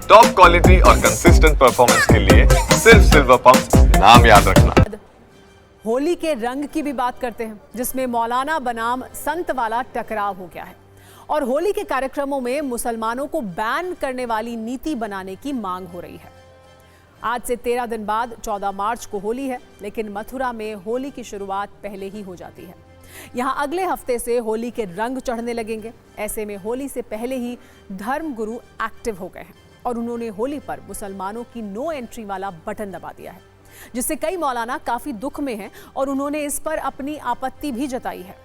Top quality और consistent performance के लिए सिर्फ सिल्वर पंप नाम याद रखना। होली के रंग की भी बात करते हैं, जिसमें मौलाना बनाम संत वाला टकराव हो गया है और होली के कार्यक्रमों में मुसलमानों को बैन करने वाली नीति बनाने की मांग हो रही है। आज से 13 दिन बाद 14 मार्च को होली है, लेकिन मथुरा में होली की शुरुआत पहले ही हो जाती है। यहां अगले हफ्ते से होली के रंग चढ़ने लगेंगे। ऐसे में होली से पहले ही धर्मगुरु एक्टिव हो गए हैं और उन्होंने होली पर मुसलमानों की नो एंट्री वाला बटन दबा दिया है, जिससे कई मौलाना काफी दुख में हैं और उन्होंने इस पर अपनी आपत्ति भी जताई है।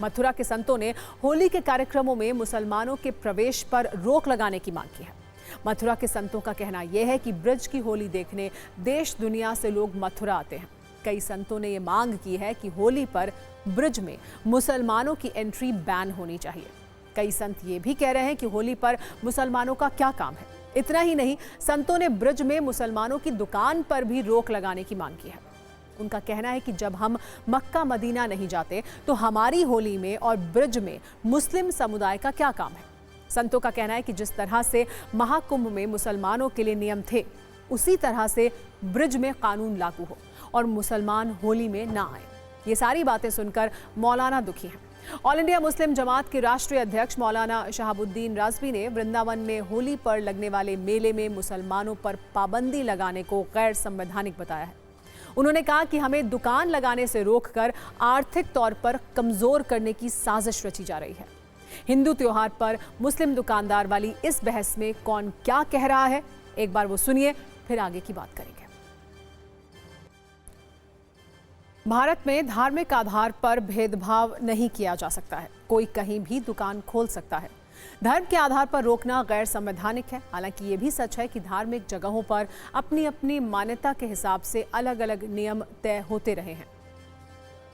मथुरा के संतों ने होली के कार्यक्रमों में मुसलमानों के प्रवेश पर रोक लगाने की मांग की है। मथुरा के संतों का कहना यह है कि ब्रज की होली देखने देश दुनिया से लोग मथुरा आते हैं। कई संतों ने यह मांग की है कि होली पर ब्रज में मुसलमानों की एंट्री बैन होनी चाहिए। कई संत ये भी कह रहे हैं कि होली पर मुसलमानों का क्या काम है। इतना ही नहीं, संतों ने ब्रज में मुसलमानों की दुकान पर भी रोक लगाने की मांग की है। उनका कहना है कि जब हम मक्का मदीना नहीं जाते तो हमारी होली में और ब्रज में मुस्लिम समुदाय का क्या काम है। संतों का कहना है कि जिस तरह से महाकुंभ में मुसलमानों के लिए नियम थे, उसी तरह से ब्रज में कानून लागू हो और मुसलमान होली में ना आए। ये सारी बातें सुनकर मौलाना दुखी हैं। ऑल इंडिया मुस्लिम जमात के राष्ट्रीय अध्यक्ष मौलाना शहाबुद्दीन राज़वी ने वृंदावन में होली पर लगने वाले मेले में मुसलमानों पर पाबंदी लगाने को गैर संवैधानिक बताया है। उन्होंने कहा कि हमें दुकान लगाने से रोककर आर्थिक तौर पर कमजोर करने की साजिश रची जा रही है। हिंदू त्योहार पर मुस्लिम दुकानदार वाली इस बहस में कौन क्या कह रहा है, एक बार वो सुनिए, फिर आगे की बात करेंगे। भारत में धार्मिक आधार पर भेदभाव नहीं किया जा सकता है। कोई कहीं भी दुकान खोल सकता है। धर्म के आधार पर रोकना गैर संवैधानिक है। हालांकि ये भी सच है कि धार्मिक जगहों पर अपनी अपनी मान्यता के हिसाब से अलग अलग नियम तय होते रहे हैं।